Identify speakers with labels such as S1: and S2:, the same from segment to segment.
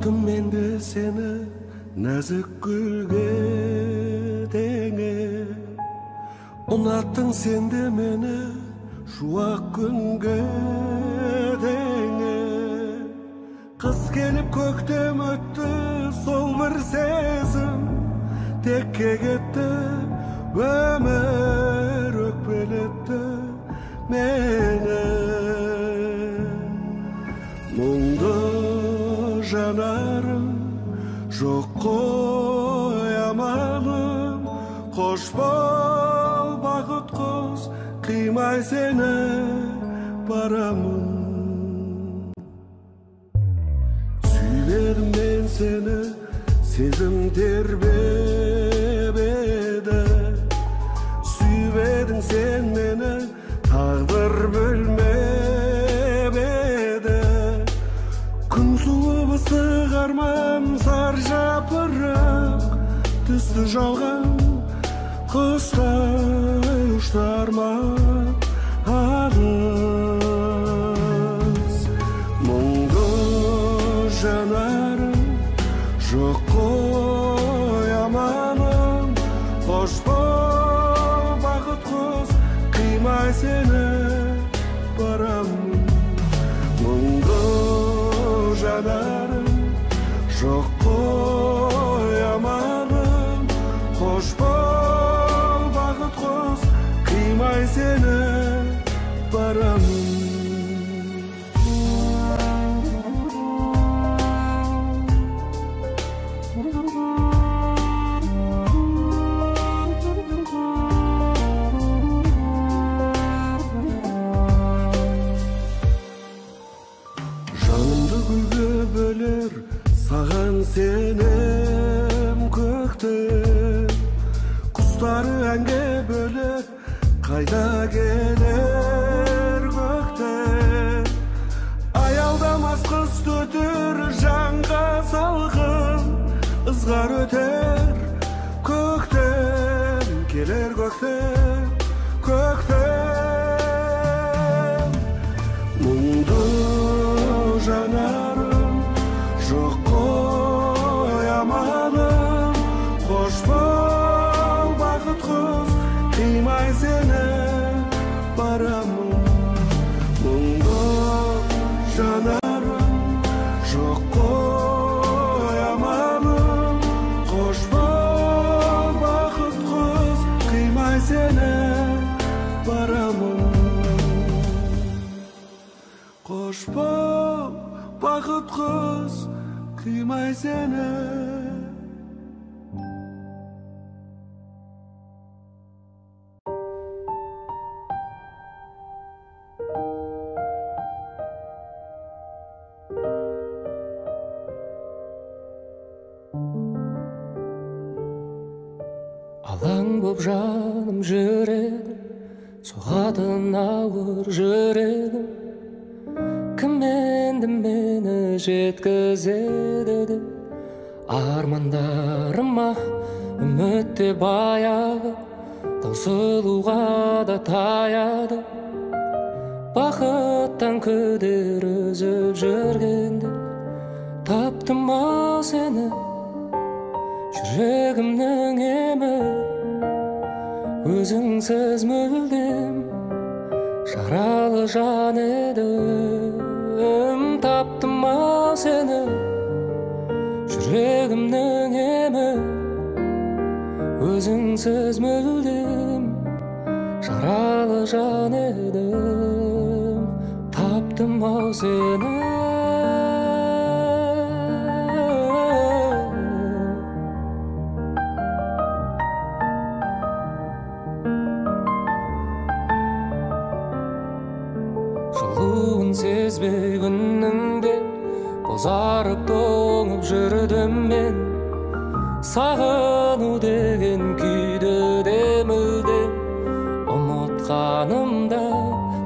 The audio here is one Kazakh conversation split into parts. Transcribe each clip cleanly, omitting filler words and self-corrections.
S1: Unattım ben de seni nazik gülge denge. Unattın sen de meni şu ak günge denge. Kız gelip köktem öttü sol bir sezim tekke gitti ömür ökbeletti meni. Muңды жанарым жоқ қоямадым, қош бол бақыт құз қимай сені барамын. Сүйбедім мен сені, сезім тербебеді. Сүйбедің сен мені, тағдыр бөлмебеді. Күн суы ыстық арман сар жапырақ түсті жауған құстай ұшты арман алыс. Мұңды жанарым жоқ қоямадым, қош бол бақыт құз қимай сені барамын. Мұңды жанарым жоқ қоямадым, қош бол бақыт құз қимай сені барамын. Жанымды гүлге бөлер саған сенем көктем. Құстары әнге бөлер қайда келер көктем. Аялдамас қыз төтер жанға салқын ызғар өтер көктем. Келер көктем, көктем. Мұңды жанарым жоқ қоямадым, қош бол бақыт құз қимай сені барамын. Мұңды жанарым жоқ қоямадым, қош бол бақыт құз қимай сені барамын. Қош бол бақыт құз қимай сені.
S2: Алаң боп жаным жүрегім, соғатын ауыр жүрегім. Кім енді мені жеткізеді деп армандарыма үмітте баяғы таусылуға да таяды. Бақыттан күдер үзіп жүргенде таптым ау сені, жүрегімнің емі. Өзіңсіз мүлдем жаралы жан едім. Таптым ау сені, жүрегімнің емі. Өзіңсіз мүлдем жаралы жан едім. Таптым ау сені. Жылуын сезбей күнніңде бозарып тоңып жүрдім мен. Сағыну деген күйді де мүлдем ұмытқанымда,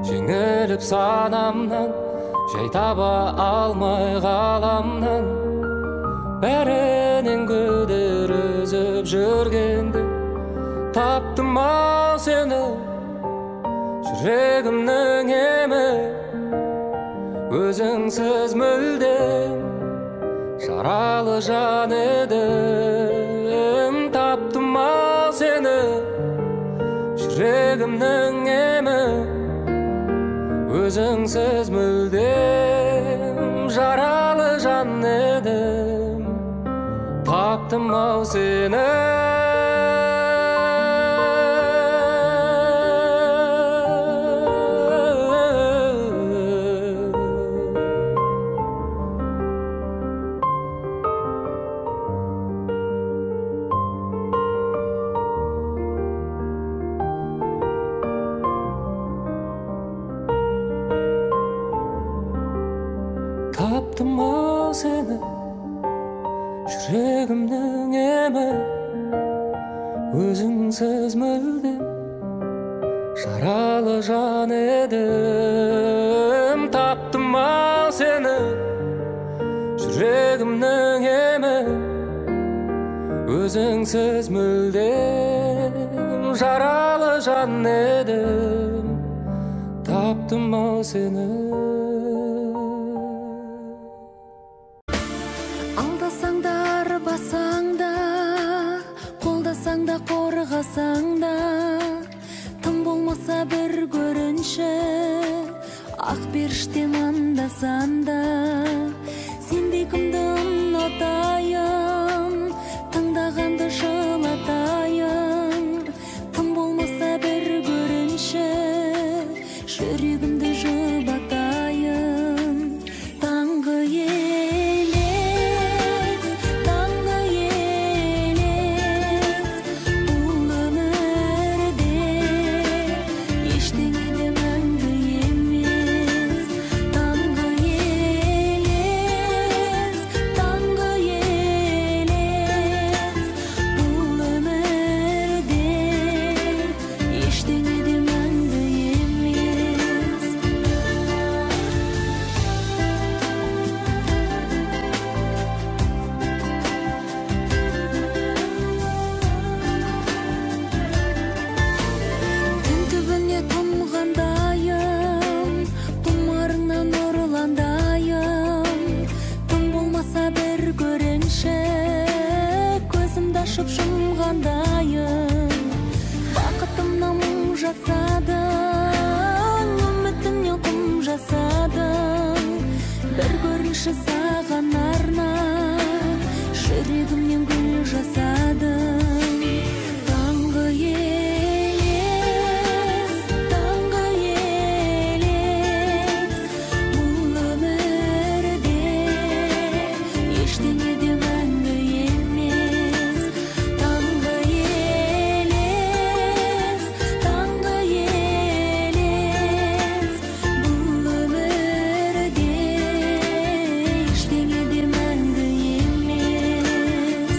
S2: жеңіліп санамнан, жай таба алмай ғаламнан. Бәрінен күдер үзіп жүргенде таптым ау сені, жүрегімнің емі. Өзіңсіз мүлдем Жаралы жан едім, таптым-ау сені, жүрегімнің емі. Өзіңсіз мүлдем жаралы жан едім, таптым-ау сені. Таптым-ау сені, жүрегімнің емі. Өзіңсіз мүлдем жаралы жан едім, таптым-ау сені, жүрегімнің емі. Өзіңсіз мүлдем жаралы жан едім, таптым-ау сені.
S3: Қорғасаң да, тым болмаса бір көрінші, ақ періштем андасан да. Сендей кімді ұнатайын, тыңдағанды жылатайын. Тым болмаса бір көрінші, жүрегімді жұбатайын. Таңғы бақытымнан мұң жасадың, үмітімнен құм жасадың. Бір көрінші саған арнап, жүрегімнен гүл жасадың. Таңғы елес, бұл өмірде ештеңе де мәңгі емес. Таңғы елес, бұл өмірде ештеңе де мәңгі емес.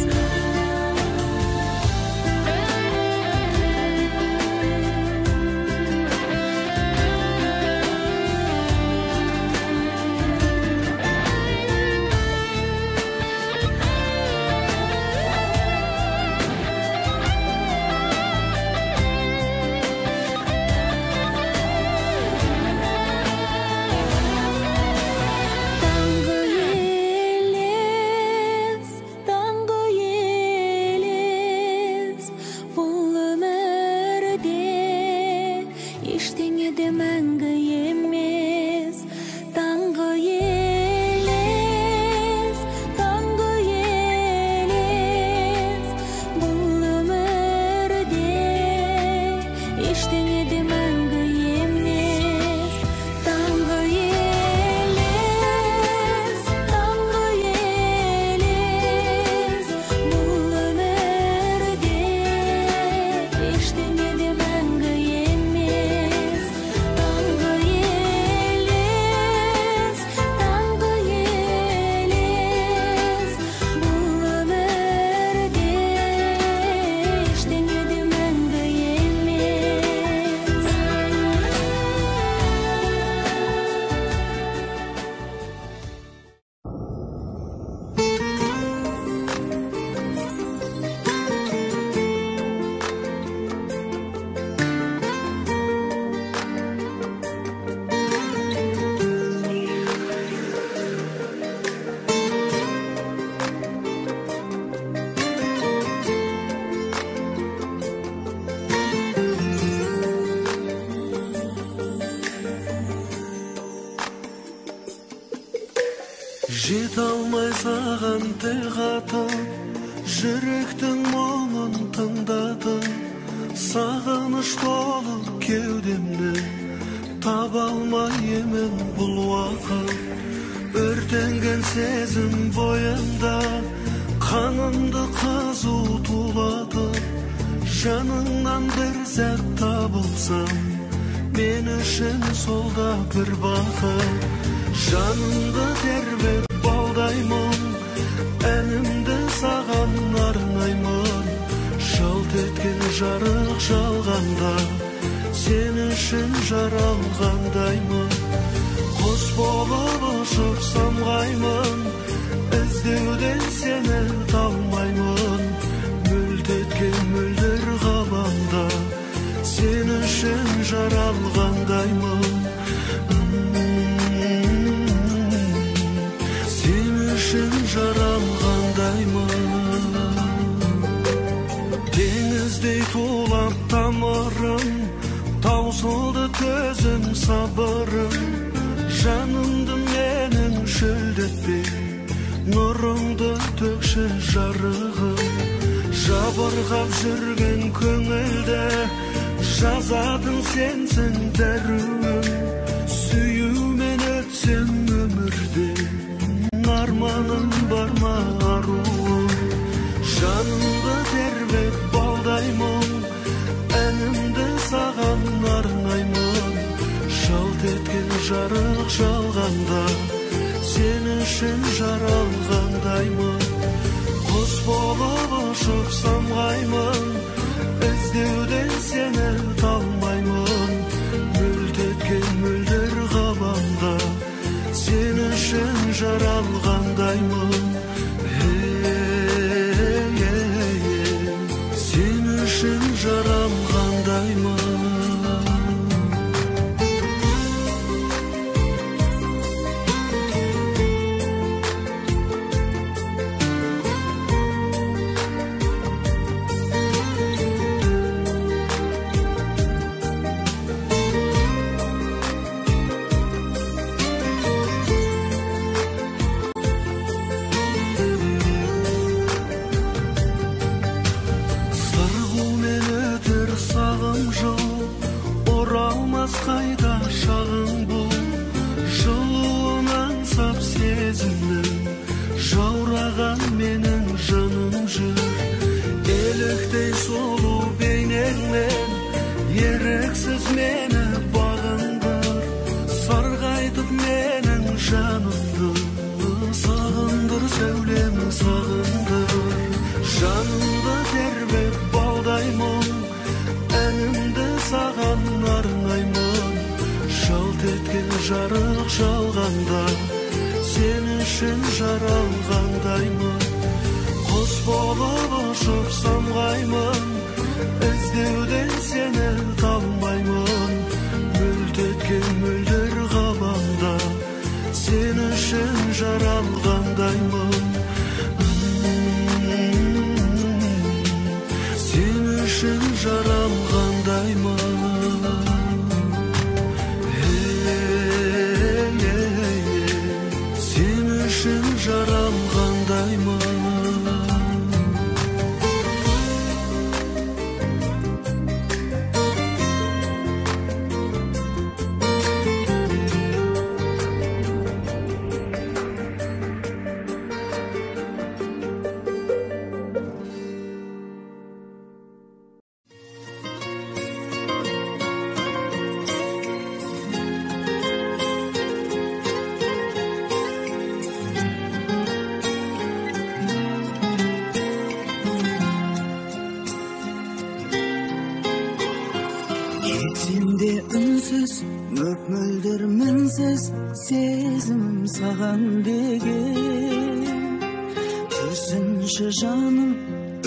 S1: Жете алмай саған тіл қатып, жүректің мұңын тыңдатып, сағыныш толы кеудемді таба алмай емен бұл уақыт. Өртенген сезім бойымда қанымды қызу тулатып, жаныңнан бір сәт табылсам, мен үшін сол да бір бақыт. Жанымды тербеп балдаймын, әнімді саған арнаймын. Жалт еткен жарық жалғанда, сен үшін жаралғандаймын. Құс болып ұшып самғаймын, іздеуден сені талмаймын. Мүлт еткен мөлдір ғаламда, сен үшін жаралғандаймын. Сен үшін жаралғандаймын. Теңіздей тулап тамырым, таусылды төзім сабырым. Жанымды менің шөлдетпе, нұрыңды төкші жарығым. Жабырғап жүрген көңілді, жазатын сенсің дәруім. Сүюмен өтсем өмірде, арманым бар ма аруым. Жанымды тербеп балдаймын, әнімді саған арнаймын. Жалт еткен жарық жалғанда, сен үшін жаралғандаймын. Құс болып ұшып самғаймын, іздеуден сені талмаймын. Мүлт еткен мөлдір ғаламда, сен үшін жаралғандаймын. Сен үшін жаралғандаймын. Қайда шағың бұл, жылуын аңсап сезімнің, жаураған менің жаным жүр. Еліктей сұлу бейнеңмен, еріксіз мені бағындыр. Сарғайтып менің жанымды, сағындыр сәулем сағындыр. Жанымды тербеп балдаймын, әнімді саған арнаймын. Жалт еткен жарық жалғанда, сен үшін жаралғандаймын. Құс болып ұшып самғаймын, іздеуден сені талмаймын. Мүлт еткен мөлдір ғаламда, сен үшін жаралғандаймын. Сен үшін жаралғандаймын. Сен үшін жаралғандаймын.
S4: Etsimde ünsüz, mөп-мөлдір мінсіз, сезімім саған деген. Түсінші жаным,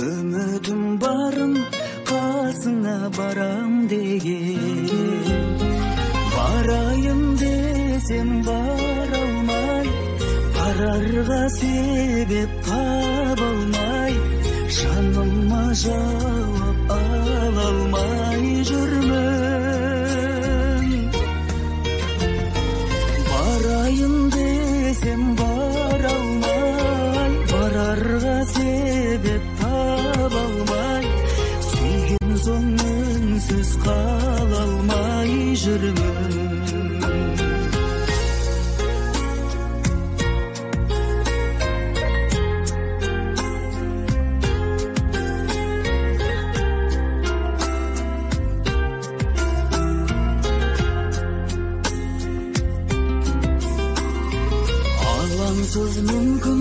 S4: үмітім барым, қасыңа барам деген. Барайын десем бара алмай, барарға себеп таба алмай, жаныма жауап ала алмай жүрмін. Барайын десем бар жүрмін. Алаңсыз мүмкін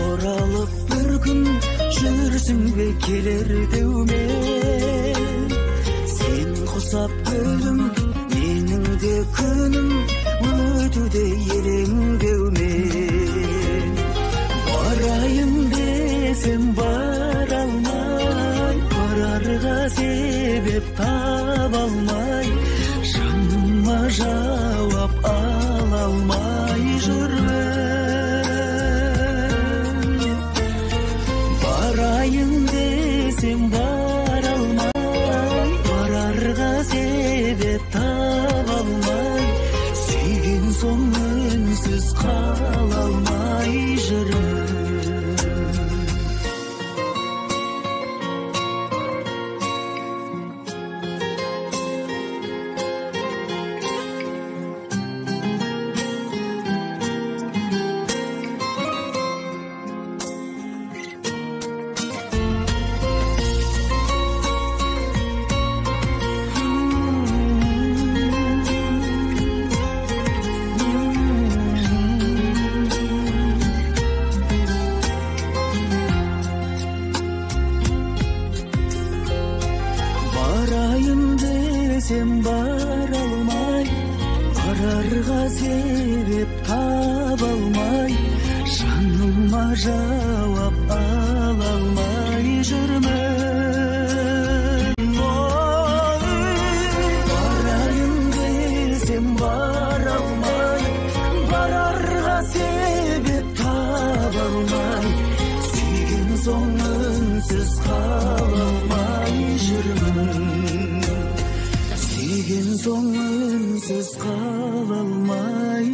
S4: оралып бір күн жүрсің бе келер деумен. Сен құсап күлім менің де күнім өтуде елеңдеумен. Барайын десем бара алмай, барарға себеп таба алмай, жаныма жауап ала алмай жүрмін. Барайын десем бара алмай, барарға себеп таба алмай, сүйген соң үнсіз қала алмай жүрмін. Барайын десем бара алмай, барарға себеп таба алмай, жаныма жауап ала алмай жүрмін. Барайын десем бара алмай, барарға себеп таба алмай, сүйген соң үнсіз қала алмай жүрмін. Сүйген соң үнсіз қала алмай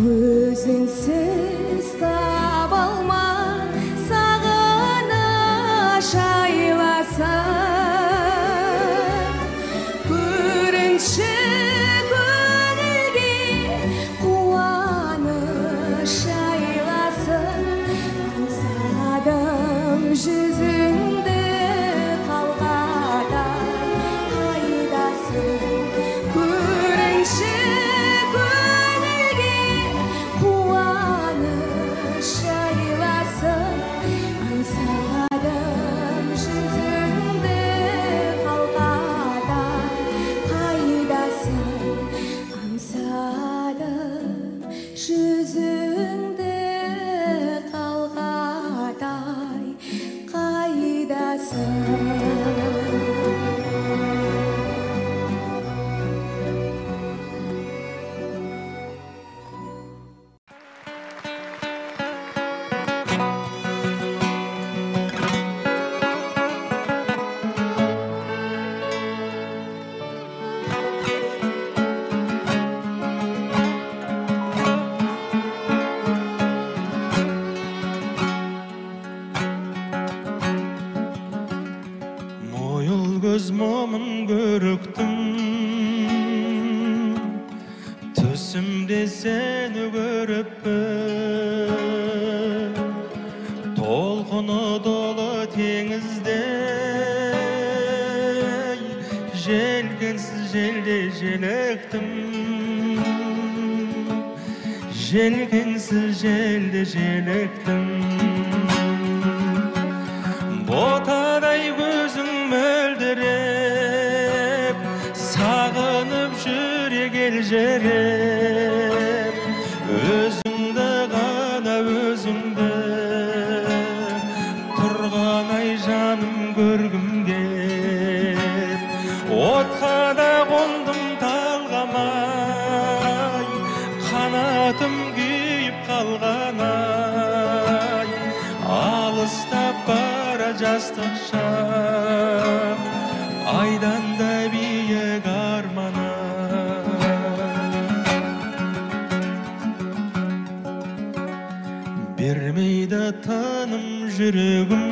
S3: Өзіңсіз таба алмай сағыныш айласын. Көрінші көңілге қуаныш айласын. Аңсадым жүзіңді қалғадай қайдасың. Көрінші жүзіңді қалғадай қайдасың.
S5: Göz momun görüktüm, tüsümde seni görüpüm. Tolkunu dolu denizde, jelgensiz jelde jelektim. Jelgensiz jelde jelektim. Botaday gözüm mölderep, sağınıp jürek eljerep. Özüngde gana özüngde, turganay janım görgüm kep. Otqa da kondum talgamay, kanatım kuyup kalganay. Alыстап бара жастық шақ, айдан да биік армана. Бермейді тыным жүрегім,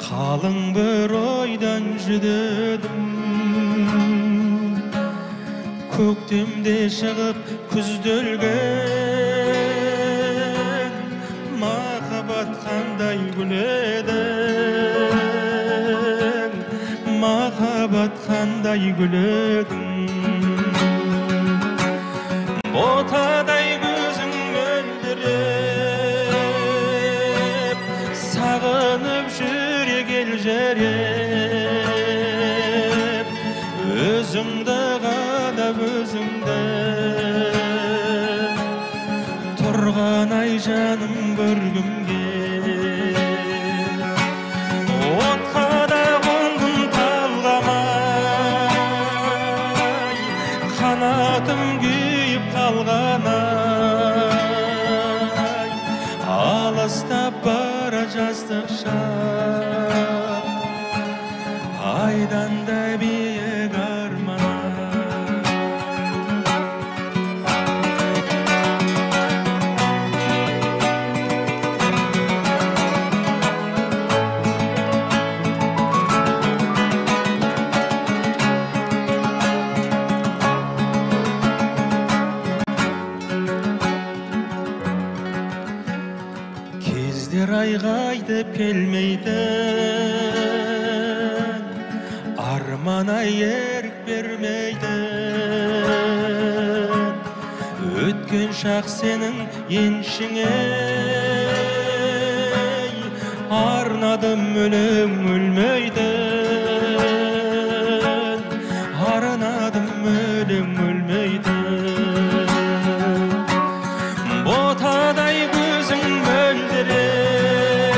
S5: қалың бір ойдан жүдедім. Көктемде шығып күзделген, махаббат қандай гүледің, махаббат қандай гүледің. Ботадай көзің мөлдіреп, сағынып жүрек елжіреп. Өзіңді қадап өзіңді, тұрғанай жаным көргім кеп. Отқа да қондым талғамай, қанатым күйіп қалғанай. Алыстап бара жастық шақ, айдан да биік арман. Кездер айғайтып келмейтін, арман-ай ерік бермейтін. Өткен шақ сенің еншіңе, өлең өлмейді, арынадым өлең өлмейді. Ботадай көзің мөлдіреп,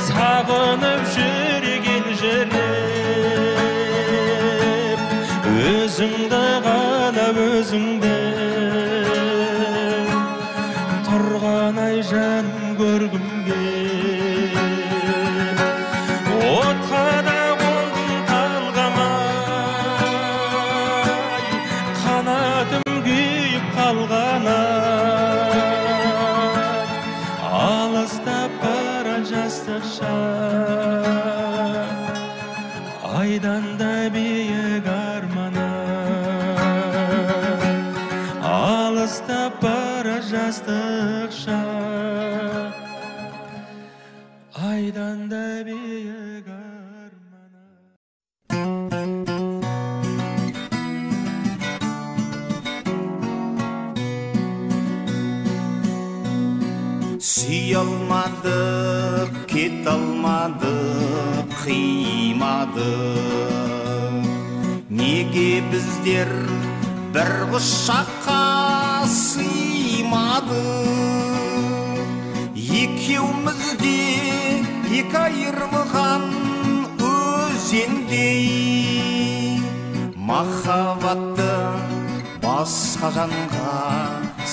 S5: сағынып жүрген жерім, өзіңді ғана өзіңді тұрған ай жан көргім кел. Отқа да қолдың талғамай, қанатым күйіп қалғанай, алыстап бара жастық шақ, айдан да биік арманай, алыстап бара жастық шақ, айдан да биік арманай.
S6: Сүйе алмадық, кете алмадық, қимадық. Неге біздер бір құшаққа сыймадық? Екеумізде екі айырылған өзендей, махаббатты басқа жанға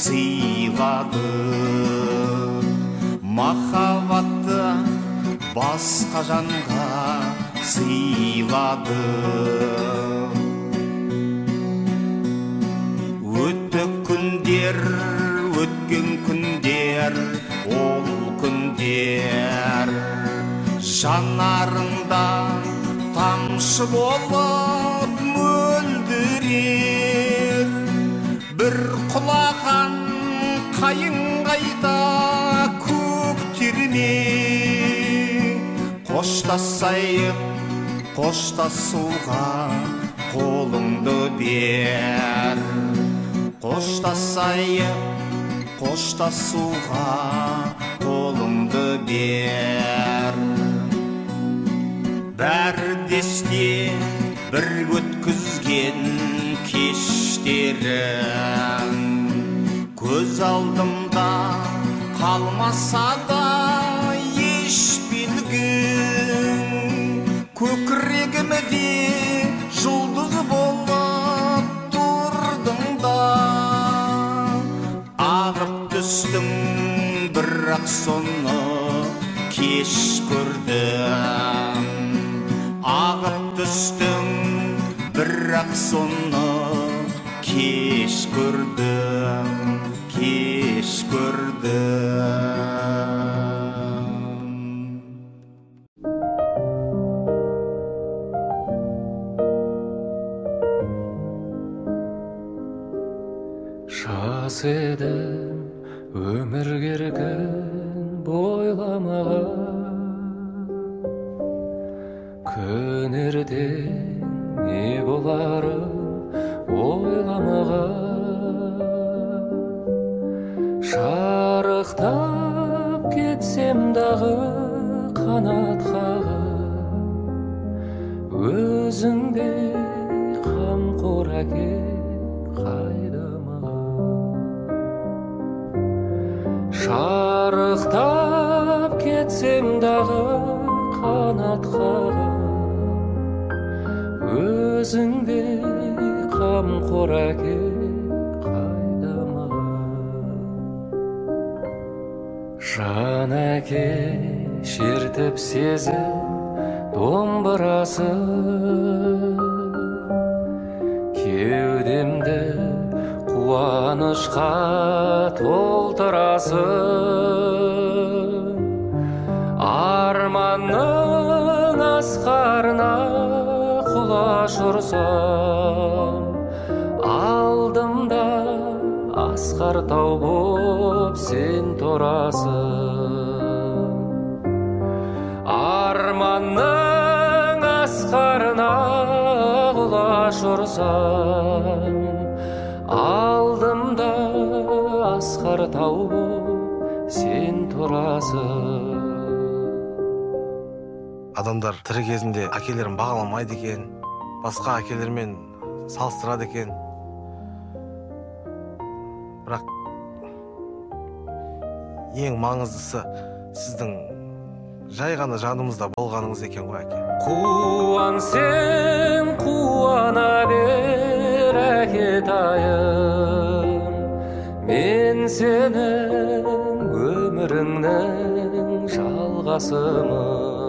S6: сыйладық. Махаббатты басқа жанға сыйладық. Өтті күндер, өткен күндер, ол күндер жанарыңда тамшы болып мөлдірер. Бір құлаған қайың қайда көктерме, қоштасайық, қоштасуға қолыңды бер. Қоштасайық, қоштасуға қолыңды бер. Бәрі десте бір өткізген кештерім, көз алдымда қалмаса да еш белгің. Көкірегімде жұлдыз болып тұрдың да, ағып түстің, бірақ соны кеш көрдім. Ағып түстің, бірақ соны кеш көрдім, кеш көрдім.
S2: Жас едім өмір керген бойламаған, күн ертең не боларын ойламаған. Шарықтап кетсем дағы қанат қағып, өзіңдей қамқор әке қайда маған. Шарықтап кетсем дағы қанат қағып, өзіңдей қамқор әке қайда маған. Жан әке шертіп сезім домбырасы, кеудемді қуанышқа толтырасың. Арманның асқарына құлаш ұрсам, алдымда асқар тау боп сен тұрасың. Арманның асқарына құлаш ұрсам, алдымда асқар тау боп сен тұрасың.
S7: Адамдар тірі кезінде әкелерін бағаламайды екен, басқа әкелермен салыстырады екен. Бірақ ең маңыздысы сіздің жай ғана жанымызда болғаныңыз екен ғой, әке.
S2: Қуан сен, қуана бер, әкетайым. Мен сенің өміріңнің жалғасымын.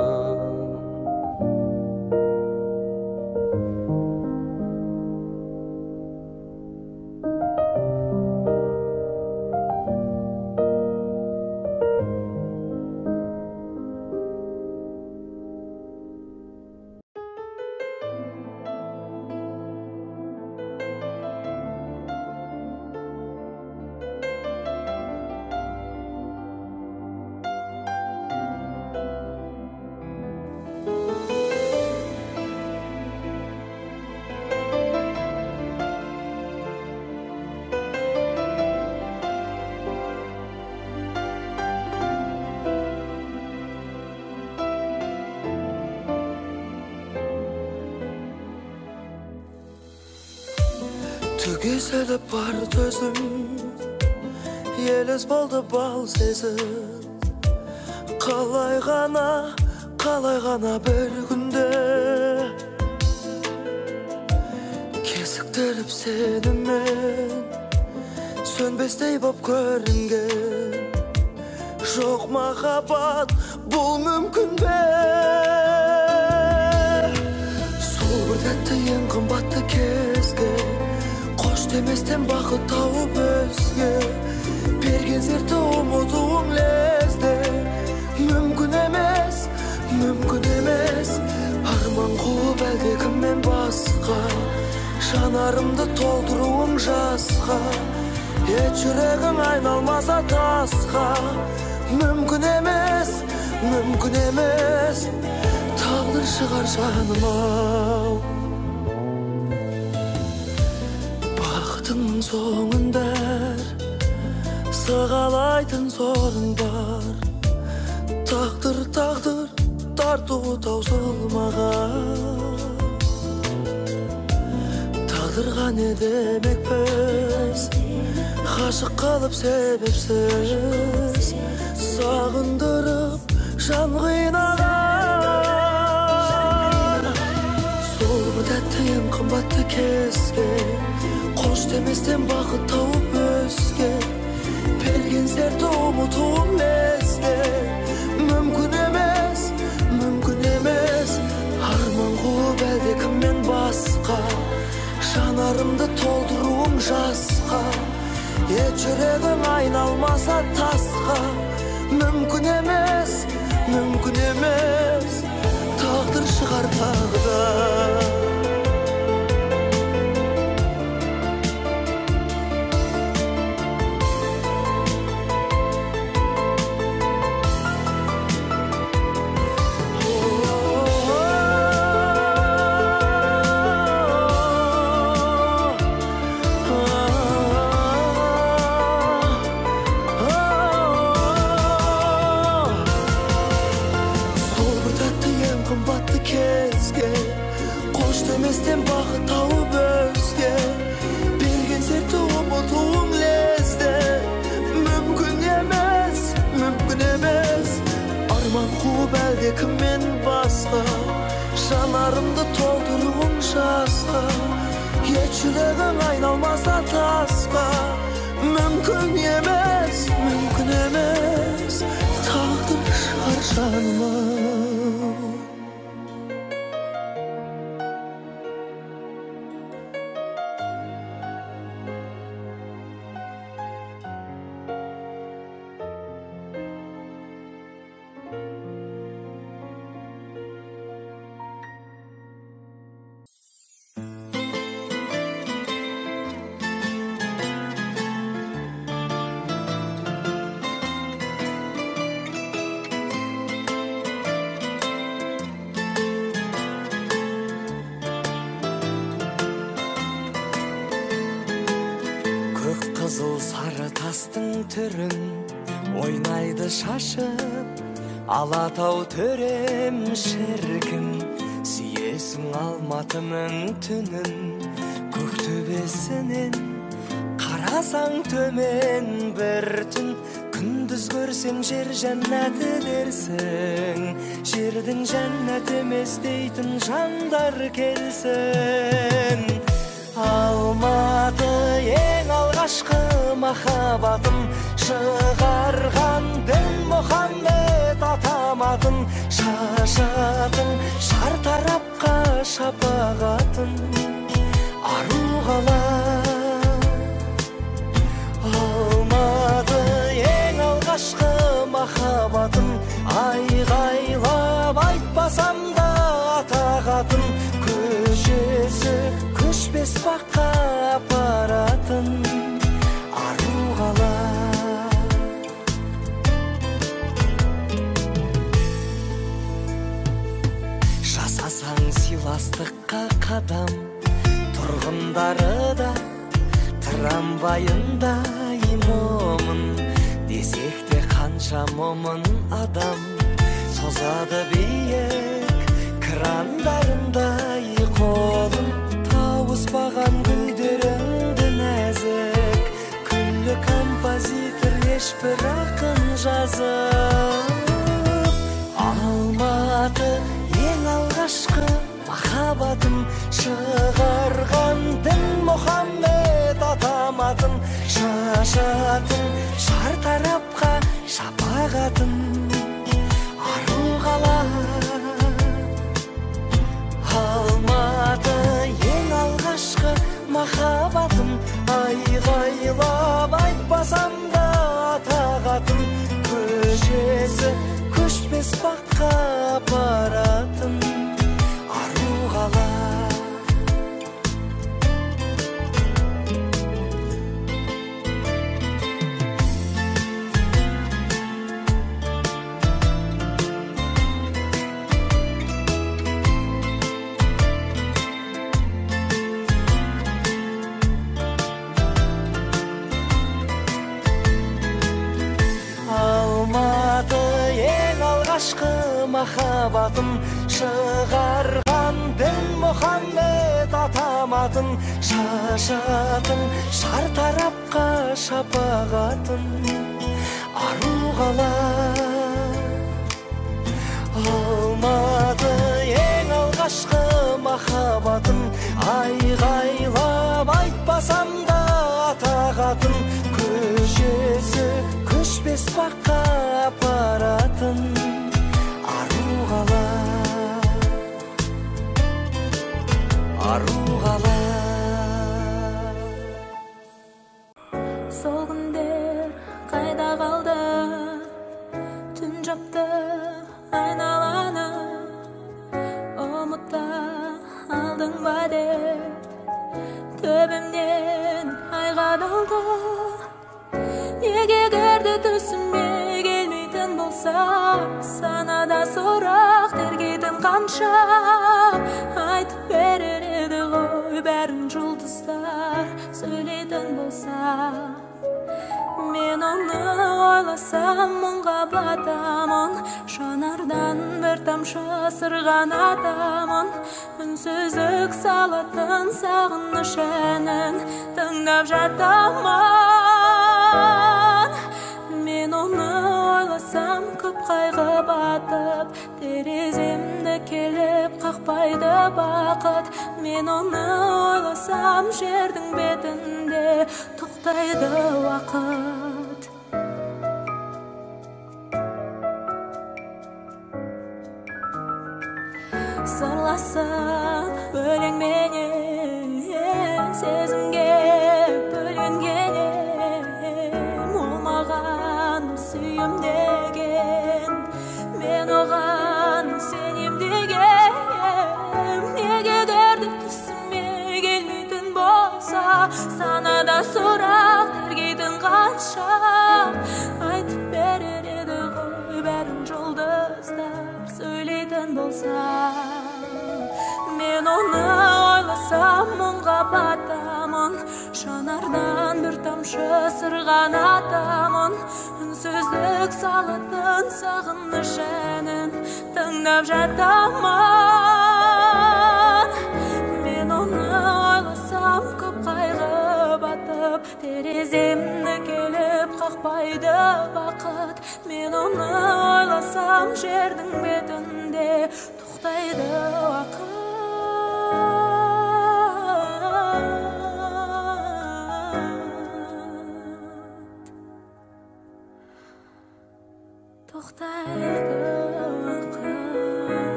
S4: Түгеселіп бар төзім, елес болды бал сезім. Қалай ғана бір күнде кесіктіріп сенімен сөнбестей боп көрінген. Жоқ махаббат, бұл мүмкін бе? Сол бір тәтті ең қымбатты кезге қош деместен бақыт тауып өзге берген сертті ұмытуым лезде. Мүмкін емес арман қуып әлде кіммен басқа жанарымды толтыруым жасқа ет жүрегің айналмаса тасқа. Мүмкін емес тағдыр шығар жаным-ау. Бақытыңның соңында сығалайтын сорың бар. Тағдыр тарту таусылмаған. Тағдырға не демекпіз, ғашық қалып себепсіз, сағындырып жан қинаған. Сол бір тәтті ең қымбатты кезге қош деместен бақыт тауып өзге берген сертті ұмытуым лезде. Мүмкін емес арман қуып әлде кіммен басқа жанарымды толтыруым жасқа ет жүрегің айналмаса тасқа. Мүмкін емес тағдыр шығар тағдыр. Бақыт тауып өзге берген сертті ұмытуым лезде. Мүмкін емес арман қуып әлде кіммен басқа жанарымды толтыруым жасқа ет жүрегің айналмаса тасқа. Мүмкін емес тағдыр шығар жаным-ау. Қызыл сары тастың түрін ойнайды шашып, Алатау төрем шіркін, сүйесің Алматының түнін. Көктөбесінен қарасаң төмен бір түн. Күндіз көрсең жер жәннаты дерсің, жердің жәннат емес дейтін жандар келсін. Алматы ең алғашқы махаббатым, шығарған Дінмұхаммед атаматын. Шашатын шартарапқа шапағатын, ару қала. Алматы ең алғашқы махаббатым, айғайлап айтпасам да атағатын. Көшесі көшпес баққа апаратын, ару қала. Жасасаң сыйластыққа қадам, тұрғындары да трамвайында имомын. Десек те қанша момын адам, созады биік крандарындай қолын. Тауыспаған гүлдеріңді нәзік, күллі композитор ешбір ақын жазып. Алматы ең алғашқы махаббатым, шығарған Дінмұхаммед атаматын. Шашатын шартарапқа шапағатын, ару қала. Алматы ең алғашқы махаббатым, айғайлап айтпасам да атағатын. Көшесі көшпес баққа апаратын, ару қала. Алматы ең алғашқы махаббатым, шығарған Дінмұхаммед атаматын. Шашатын шартарапқа шапағатын, ару қала. Алматы ең алғашқы махаббатым, айғайлап айтпасам да атағатын. Көшесі көшпес баққа апаратын, ару қала. Ару қала.
S3: Сол күндер қайда қалды, түн жапты айналаны. Ұмыта алдың ба деп төбемнен айға далды. Неге кірді түсіме келмейтін болса, санада сұрақ тергейтін қанша. Айтып берер еді ғой бәрін жұлдыздар, сөйлейтін болса. Мен оны ойласам мұңға батамын, жанардан бір тамшы сырғанатамын. Үнсіздік салатын сағыныш әнін тыңдап жатамын. Мен оны ойласам көп қайғы батып, тереземді келіп қақпайды бақыт. Мен оны ойласам жердің бетінде тоқтайды уақыт. Сырласып өлеңменен сезімге бөленгенем, ол маған сүйем деген, мен оған сенем деген. Неге көрді түсіме келмейтін болса, санада сұрақ тергейтін қанша. Айтып берер еді ғой бәрін жұлдыздар, сөйлейтін болса. Мен оны ойласам мұңға батамын, жанардан бір тамшы сырғанатамын. Үнсіздік салатын Саған сағыныш әнін тыңдап жатамын. Мен оны ойласам көп қайғы батып, тереземді келіп қақпайды бақыт. Мен оны ойласам жердің бетінде тоқтайды уақыт.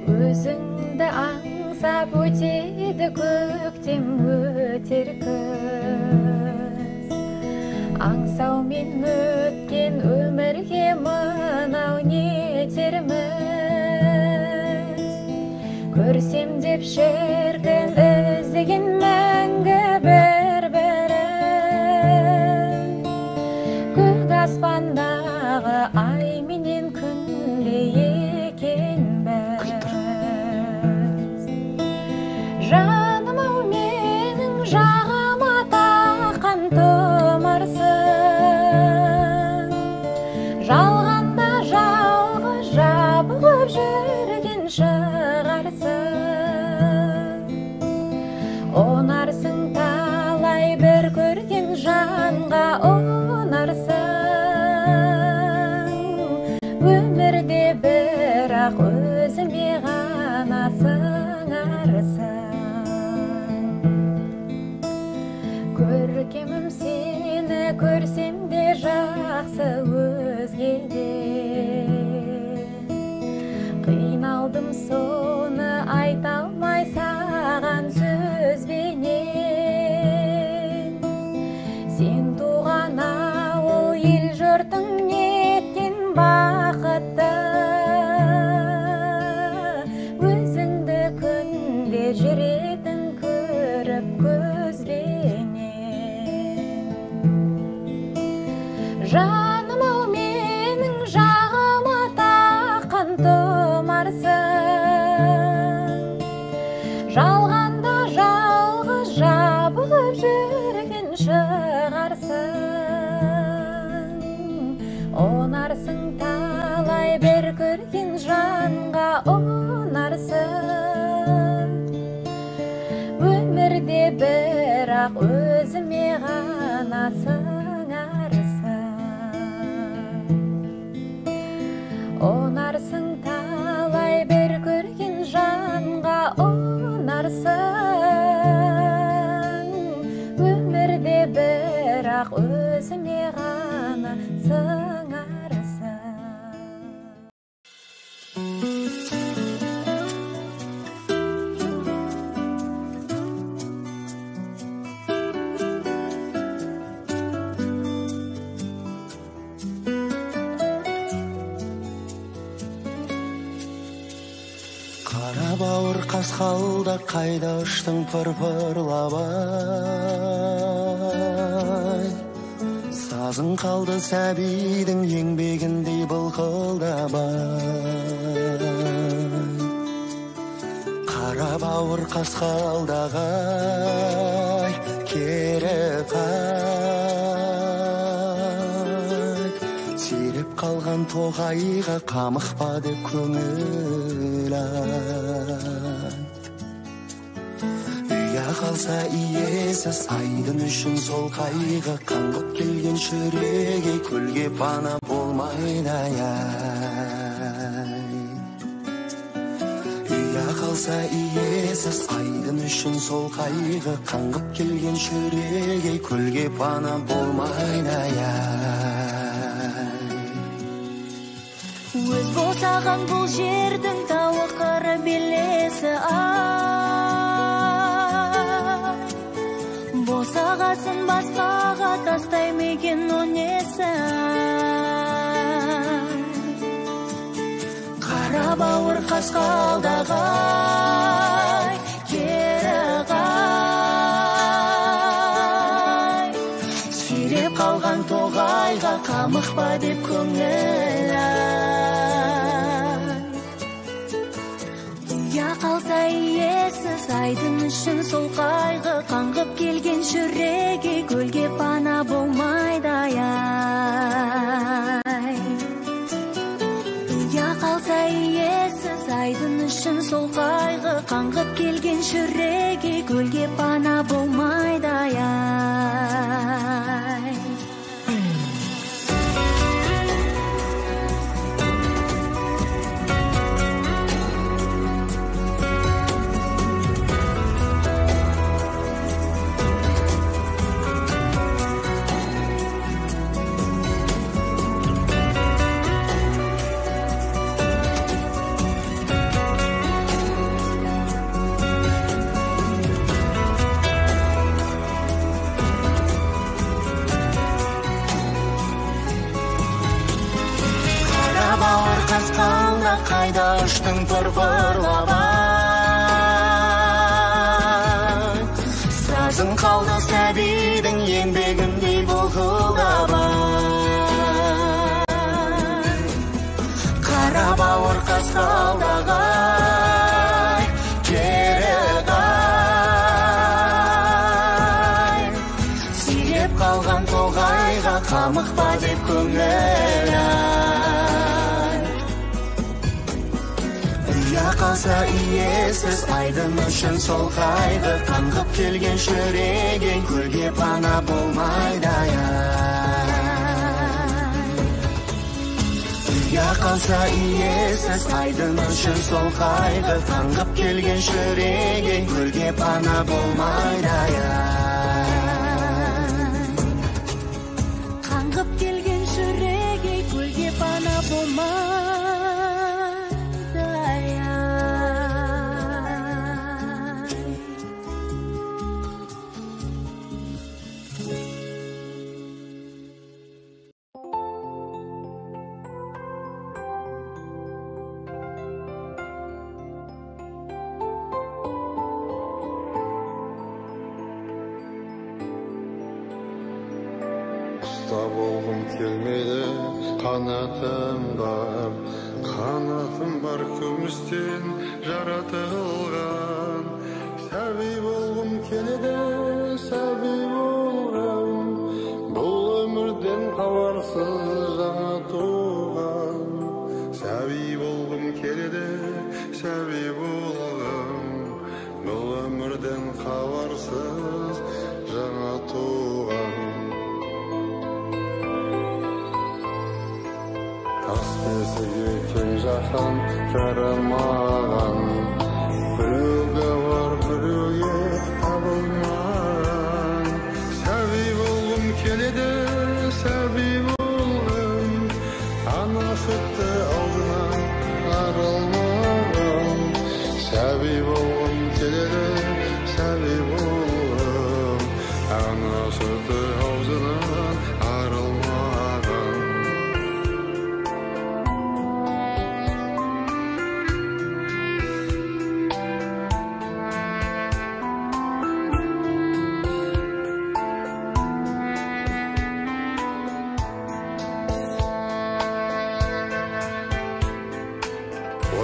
S8: Өзіңді аңсап өтеді көктем, өтер күз. Аңсаумен өткен өмірге мынау нетерміз. Көрсем деп шіркін іздеген мәңгі бір-бірін. Көк аспандағы ай менен күндей екенбіз. Жаным-ау менің жағыма таққан тұмарсың. Жалғанда жалғыз жабығып жүрген шығарсың. Онарсың талай бір көрген жанға онарсың. Өмірде бірақ өзіме ғана сыңарсың. Көркемім сені көрсем де жақсы өзгеде. Қиналдым соны айта алмай саған сөзбенен. Сен туған ауыл ел жұртың неткен бақытты. Өзіңді күнде жүретін көріп көзбенен. Жаным-ау менің жағыма таққан тұмарсың. Жалғанда жалғыз жабығып жүрген шығарсың. Онарсың талай бір көрген жанға онарсың. Өмірде бірақ өзіме ғана онарсың талай бір көрген жанға онарсың. Өмірде бірақ өзіме ғана сыңарсың.
S4: Бауыр қасқалда қайда ұштың пыр-пырлабай. Сазың қалды сәбидің еңбегіндей былқылдабай. Қара бауыр қасқалдағай кері қайт. Сиреп қалған тоғайға қамықпа деп көңіл айт. Үйя қалса иесі сайдың үшін сол қайғы. Қаңғып келген шүрегей көлге пана болмайды ай. Үйя қалса иесі сайдың үшін сол қайғы. Қаңғып келген шүрегей көлге пана болмайды ай.
S3: Өз болсаған бұл жердің тауы қыры белесі ай. Босағасын басқаға тастай мекен о несі ай. Қара бауыр қасқалдағай кері қай. Сиреп қалған тоғайға қамықпа деп көңіл ай. айдын үшін сол қайғы қаңғып келген жүрегі көлге пана болмайды ай. Үйге қалса иесіз айдын үшін сол қайғы қаңғып келген жүрегі көлге пана болмайды ай.
S4: Қасқалда қайда ұштың пыр-пырлап ай, сазың қалды сәбидің еңбегіндей бұлғылдап ай. Қара бауыр қасқалдағы ай, керек ай, сиреп қалған тоғайға қамықпа деп көңіл қалса иесіз айдын үшін сол қайғы қаңғып келген жүрегің көлге пана болмайды ай. Үйге қалса иесіз айдын үшін сол қайғы қаңғып келген жүрегің көлге пана болмайды ай.
S3: Қаңғып келген жүрегі көлге пана болмайды.
S9: Болғым келмейді, қанатым бар күмістен жаратылған. Сәби болғым келеді, сәби болғым, бұл өмірден хабарсыз жаңа туған. Сәби болғым келеді, сәби болғым, бұл өмірден хабарсыз жаңа туған. Тастесіге кең жаһан жарамаған, біреуге бар біреуге табылмаған. Сәби болғым келеді, сәби болғым, ана сүті аузынан арылмаған. Сәби болғым келеді, сәби болғым, ана сүті аузынан арылмаған.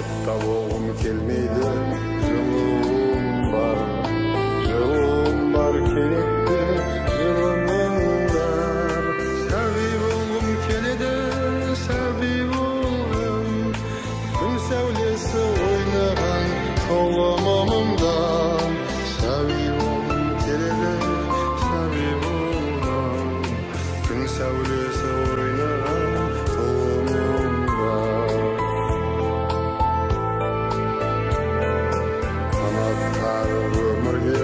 S9: Отта болғым келмейді, жылуым бар керекті жылымен бар. Сәби болғым келеді, сәби болғым, күн сәулесі ойнаған қолымымда. Сәби болғым келеді, сәби болғым, күн сәулесі ойнаған қолымымда. Өмірге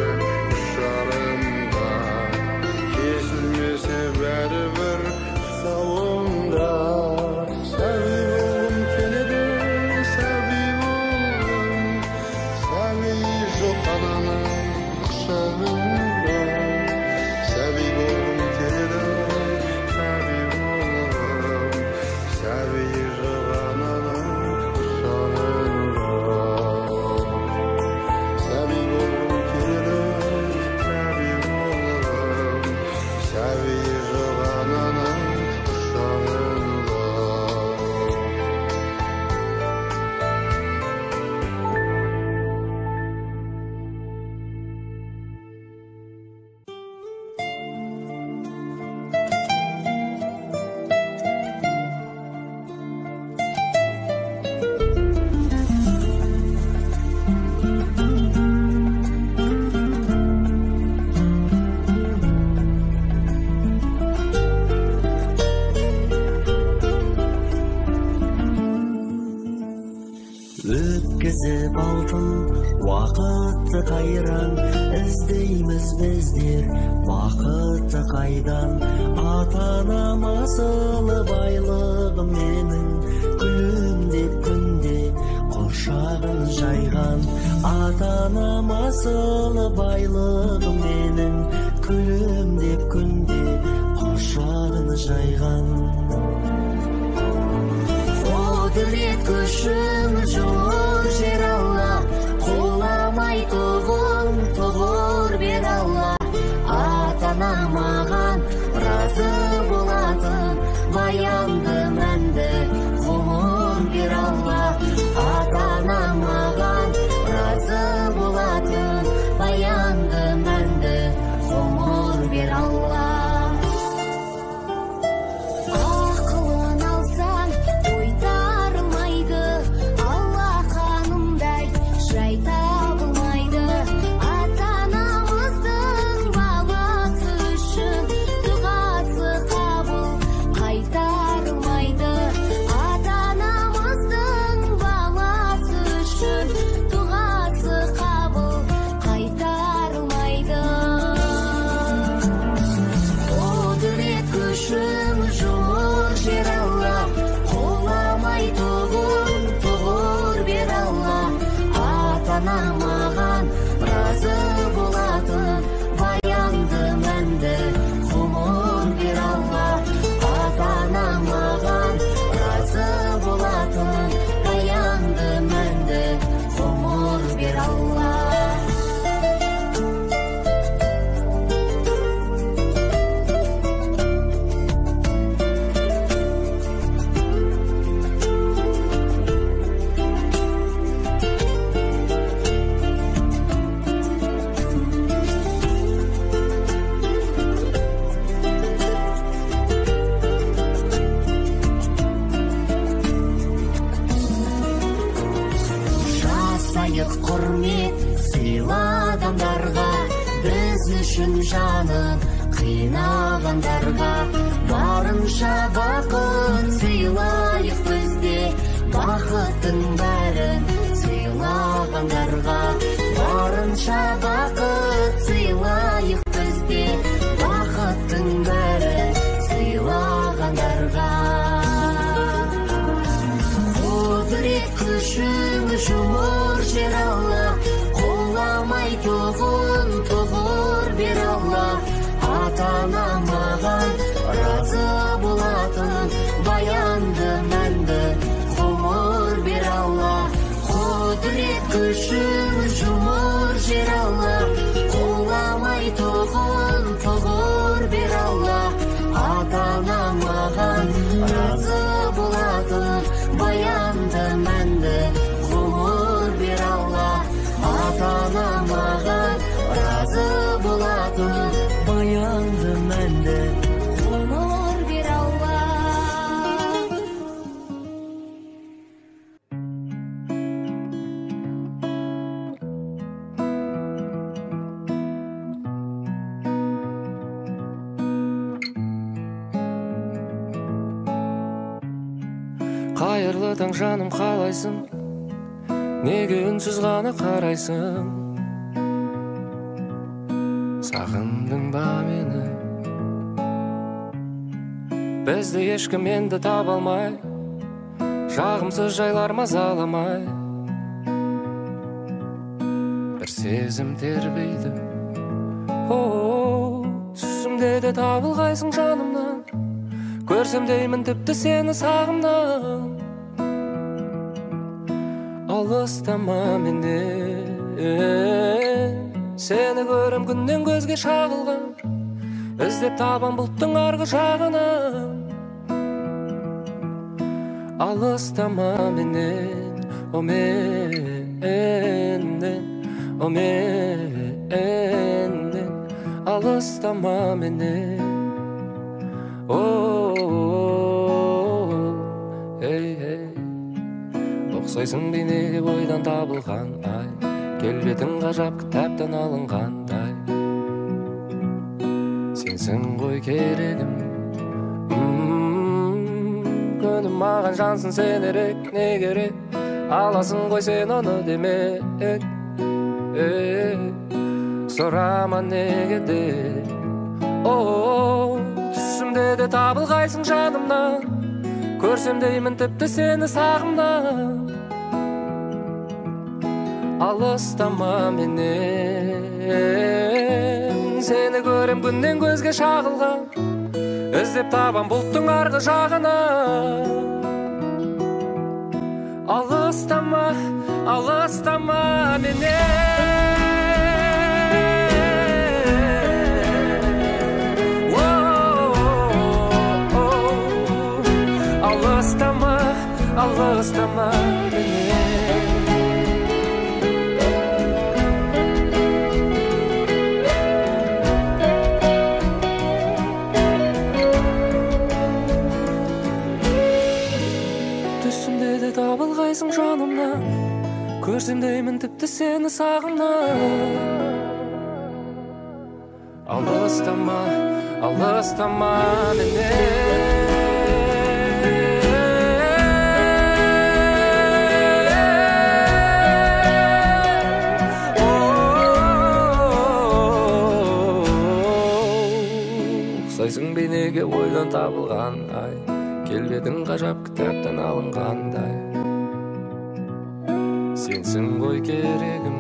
S9: ұшарымда, кесілмесе бәрібір сауымда. Сәби болғым келеді, сәби болғым, сәби
S4: Өткізіп алтын уақытты қайран, іздейміз біздер бақытты қайдан. Ата-анам асылы байлығым менің, күлімдеп күнде құшағын жайған. Ата-анам асылы байлығым менің, күлімдеп күнде құшағын жайған. Құдірет күшің жоқ жер Алла, қоламай тұғын тұғыр бер Алла. Ата-анам маған разы болатын, баянды мәнді ғұмыр бер Алла. Ата-анам маған разы болатын, баянды мәнді ғұмыр бер Алла. Ақылын алсаң тойтарылмайды, Алла қанымдай жай табылмайды. Ата-анамыздың баласы үшін дұғасы қабыл қайтарылмайды. Ата-анамыздың баласы үшін дұғасы қабыл қайтарылмайды. Құдірет күшің жоқ жер Алла, қоламай тұғын тұғыр бер Алла. Ата-анам маған разы болатын, баянды мәнді ғұмыр бер Алла. Ата-анам маған разы болатын, баянды мәнді ғұмыр бер Алла. Жасайық құрмет сыйла адамдарға, біз үшін жанын қинағандарға. Барынша бақыт сыйлайық бізде, бақыттың бәрін сыйлағандарға. Барынша бақыт сыйлайық бізде, бақыттың бәрін сыйлағандарға. Құдірет күшің жұмыр жер Алла, қоламай тұғын тұғыр бер Алла. Ата-анам маған разы болатын, баянды мәнді ғұмыр бер Алла. Құдірет күшің жұмыр жер Алла, қоламай тұғын тұғыр бер Алла. Ата-анам маған разы болатын, баянды мәнді ғұмыр бер Алла. Ата-анам маған разы болатын, баянды мәнді ғұмыр бер Алла.
S2: Қайырлы таң жаным, қалайсың? Неге үнсіз ғана қарайсың? Сағындың ба мені? Бізді ешкім енді таба алмай, жағымсыз жайлар мазаламай. Бір сезім тербейді, түсімде де табылғайсың жанымнан. Көрсем деймін тіпті сені сағымнан. Алыстама менен, сені көрім күннен көзге шағылған. Іздеп табан бұлттың арғы жағынан. Алыстама менен, о менден, о менден. Алыстама менен, ұқсайсың бейнеге бойдан табылған ай, келбетің ғажап кітаптан алынғандай. Сенсің ғой керегім, күнім маған жансың сен ерек, не керек? аласың ғой сен оны демек сұрама неге де түсімде де табылғайсың жанымнан көрсем деймін тіпті сені сағымнан алыстама менен сені көрем күннен көзге шағылған іздеп табам бұлттың арғы жағына алыстама менен алыстама түсімде де табылғайсың жанымнан көрсем деймін тіпті сені сағымнан алыстама менен ұқсайсың бейнеге ойдан табылғандай келбетің ғажап кітаптан алынғандай сенсің ғой керегім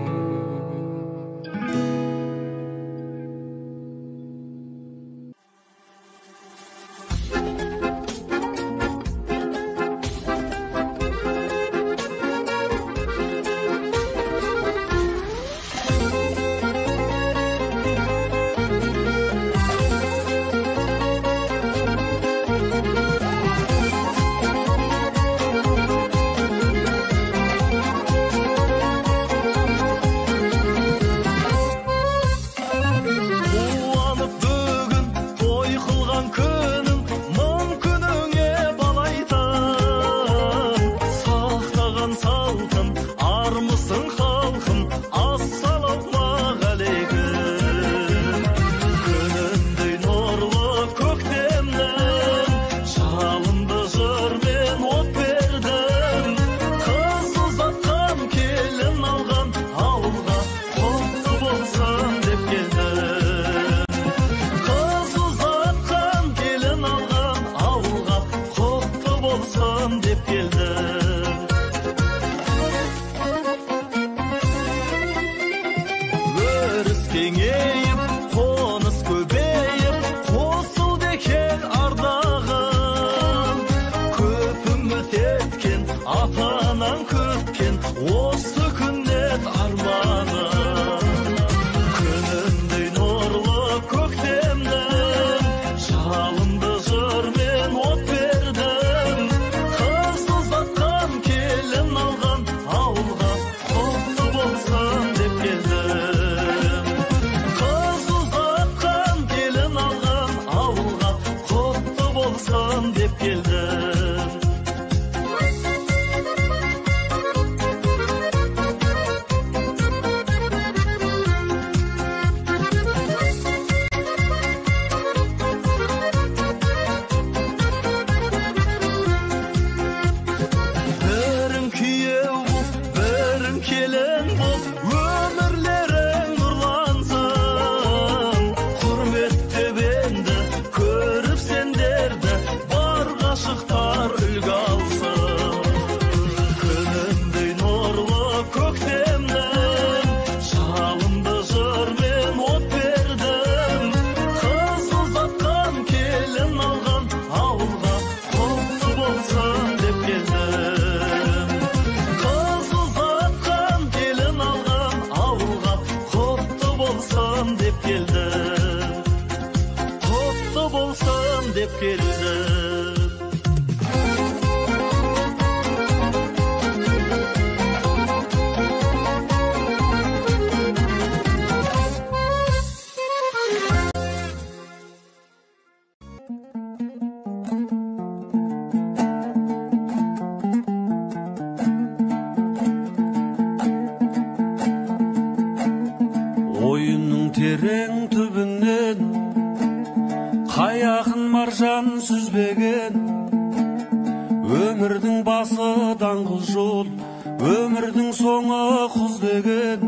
S10: Өмірдің басы даңғыл жол
S1: жол өмірдің соңы құз деген.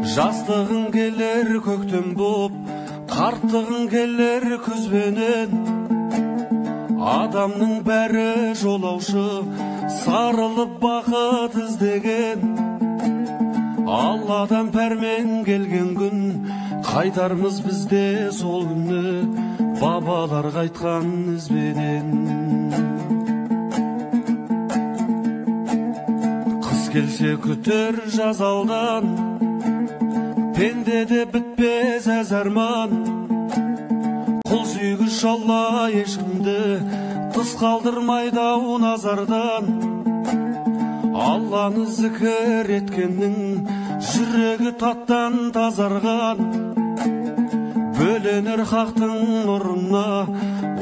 S1: Жастығың келер көктем боп, қарттығың келер күзбенен. Адамның бәрі жолаушы, сарылып бақыт іздеген. Алладан пәрмен келген күн, қайтармыз бізде сол күнні, бабалар қайтқан ізбенен. Қыс келсе күтер жаз алдан, пендеде бітпес әзарман. Құл сүйгіш Алла ешкімді тыс қалдырмайды назардан. Алланы зікір еткеннің жүрегі таттан тазарған. Бөленер хақтың нұрына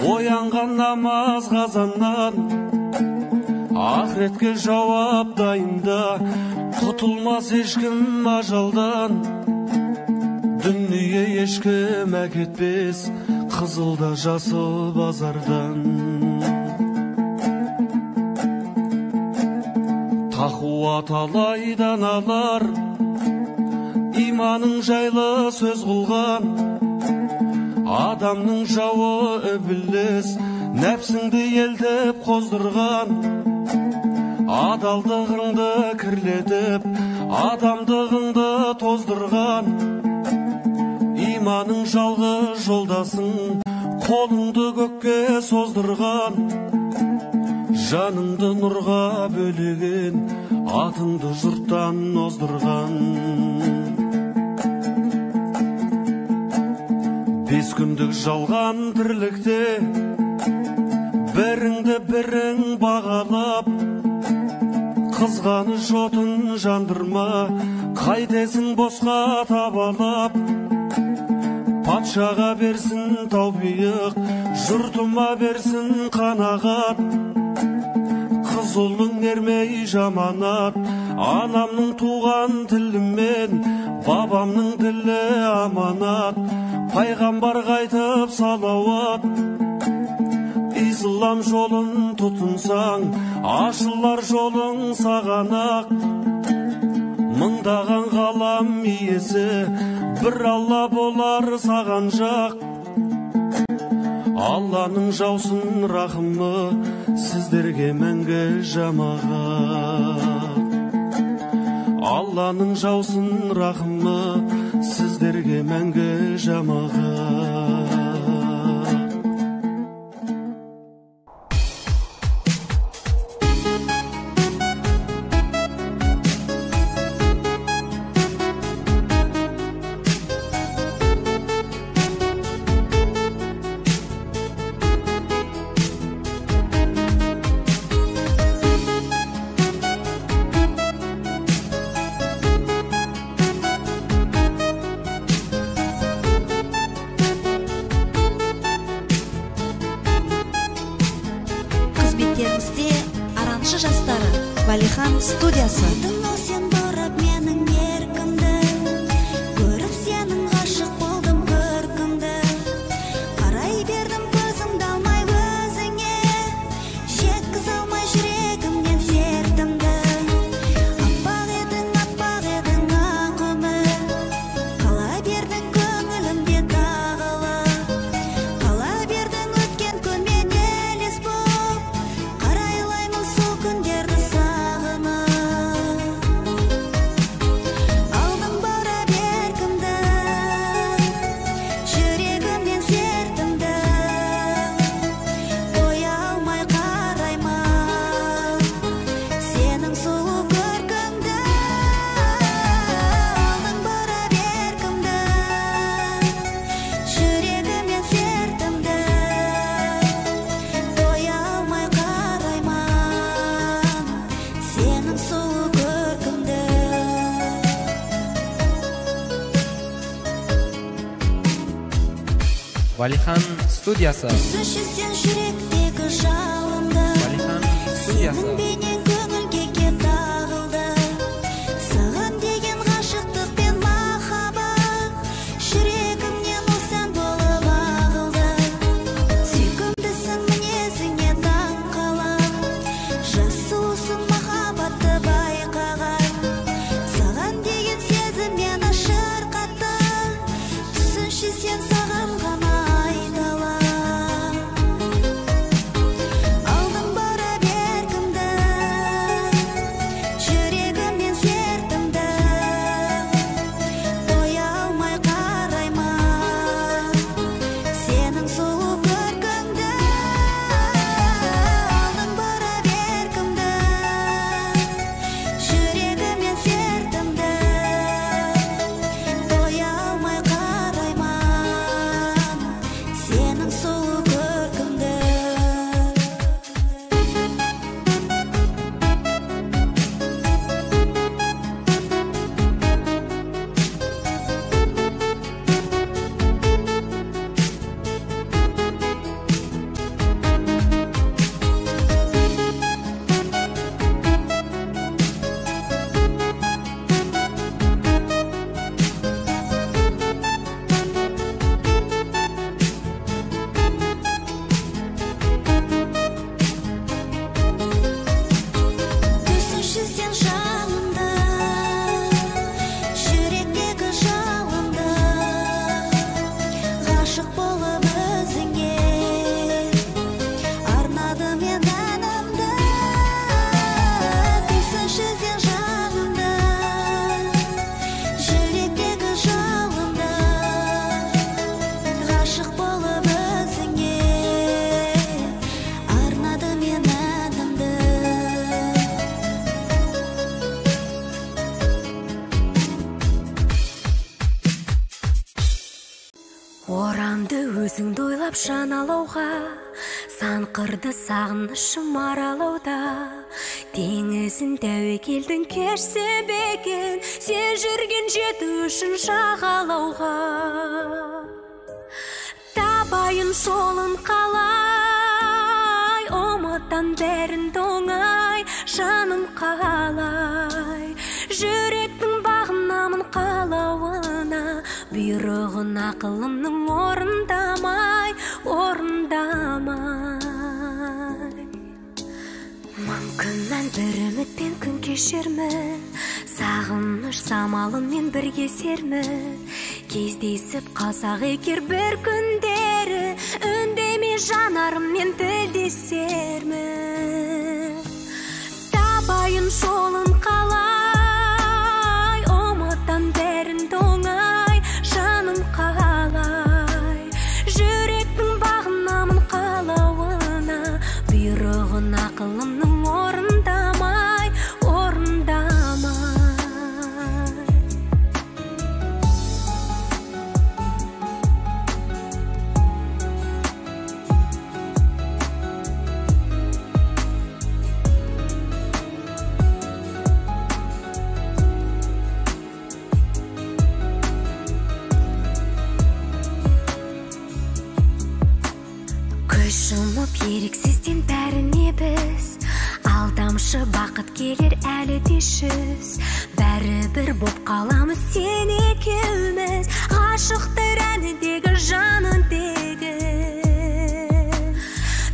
S1: оянған намаз қазаннан. Ақыретке жауап дайында, құтылмас ешкім ажалдан. Дүние ешкім әкетпес, қызылда жасыл базардан. Тақуа талайдан алар, иманың жайлы сөз қылған. Адамның жауы өбіліс, нәпсіңді елдіп қоздырған. Адалдығыңды кірлетіп, адамдығыңды тоздырған. Иманың жалғы жолдасың, қолыңды көкке создырған. Жаныңды нұрға бөлеген, атыңды жұрттан оздырған. Бес күндік жалған тірлікте, біріңді бірің бағалап. Қызғаны жотын жандырма, қайтесің босқа табалап. Патшаға берсін таубиық, жұртыма берсін қанағат. Қыз ұлың ермей жаманат, анамның туған тілімен, бабамның тілі аманат. Пайғамбар қайтып салауат. Ислам жолын тұтынсаң, ашылар жолың сағанақ. Мыңдаған ғалам иесі, бір Алла болар саған жақ. Алланың жаусын рахымы, сіздерге мәңгі жамағат. Алланың жаусын рахымы, сіздерге мәңгі жамағат.
S10: Валихан студиясы.
S11: Валихан студиясы. Валихан студиясы.
S3: Сүйкімдісің мінезіңе таң қалам, жасусың махаббат өзіңді ойлап жан алауға, санқырды сағынышым аралауда. Теңізін тәуекелдің кешсе бекен, сен жүрген жету үшін жағалауға. Табайын жолын қалай, ұмыттан бәрін тоңай, жаным қалай. Жүректің бағынамын қалауына, бұйрығын ақылымның орындамай. Мүмкін мән бір үмітпен күн кешермін, сағыныш самалымен бірге сермін. Кездесіп қалсақ егер бір күндері, үндемей жанарыммен тілдесермін. Табайын жолын қалай, ұмыттан бәрін тоңай, жаным қалай. Жүректің бағынамын қалауына, бұйрығын ақылымның орындамай. Көз жұмып еріксізден бәріне біз, алдамшы бақыт келер әлі дешіз. Бәрібір боп қаламыз сен екеуміз, ғашықтар әнідегі жанын дегіз.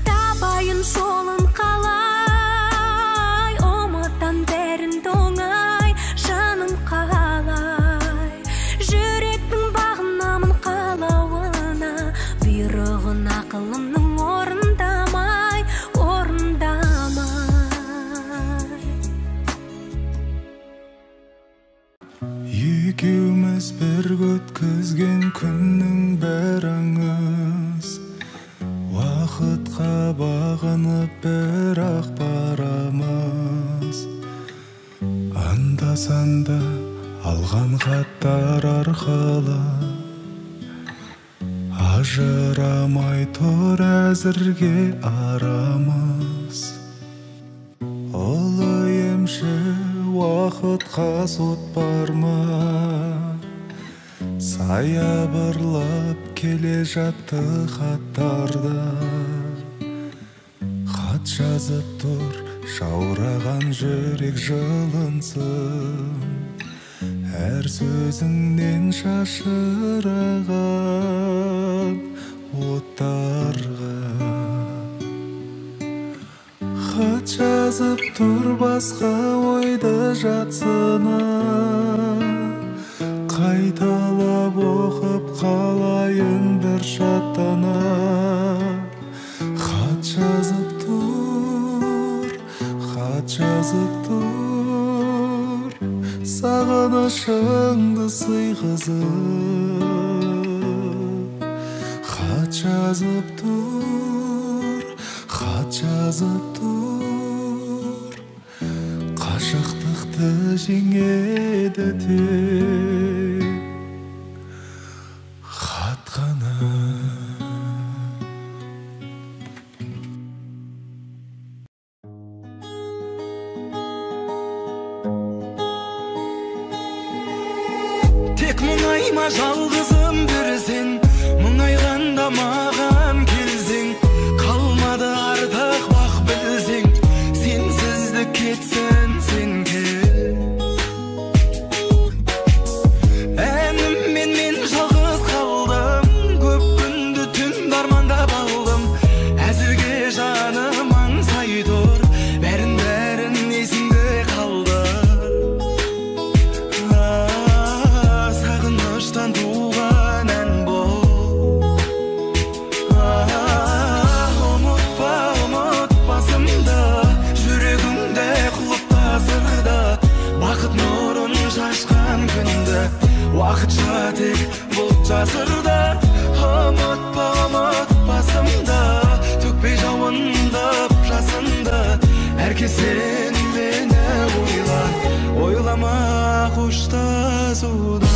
S3: Табайын жолын қалай, ұмыттан бәрін тоңай, жаным қалай. Жүректің бағынамын қалауына, бұйрығын ақылымның орындамай.
S5: Екеуміз бір өткізген күннің бәрі аңыз, уақытқа бағынып бірақ барамыз. Анда-санда алған хаттар арқылы ажырамай тұр әзірге арамыз. Ұлы емші уақытқа сот бар ма? Саябырлап келе жатты хаттарда. Хат жазып тұр, жаураған жүрек жылынсын. Әр сөзіңнен шашыраған оттарға. Хат жазып тұр басқа ойды жатсына, қайталап оқып қалайын бір шаттана. Хат жазып тұр, хат жазып тұр, сағынышыңды сыйғызып. Хат жазып тұр, хат жазып тұр, қашықтықты жеңеді тек хат қана.
S1: Тек мұңайма жалғызым бүрсен, мұңайғанда маған келсең. Қалмады артық бақ білсең, сенсізді кетсін сен кел. Әніммен мен жалғыз қалдым, көп күнді түн арманда балдым. Әзірге жаным аңсай тұр, бәрін есіңде қалды. Сағыныштан туған ән бұл. Ұмытпа, ұмытпасымды, жүрегімде құлыптасырды. Бақыт нұрын шашқан күнді, уақытша тек бұлт жасырды. Ұмытпа, ұмытпасымды, төкпей жауындып жасынды. Әркез сен мені ойла, ойлама қоштасуды.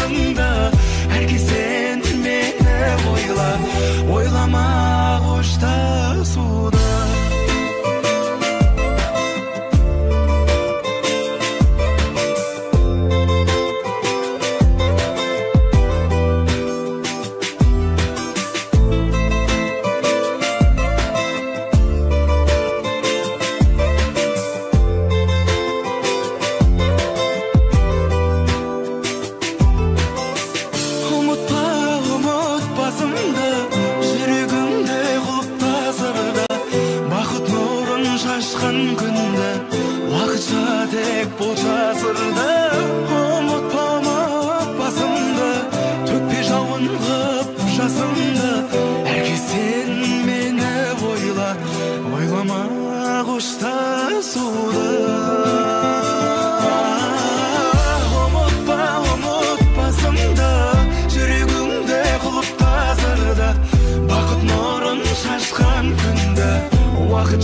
S1: басыңда әрке сен мені ойла ойлама қоштасуды Уақыт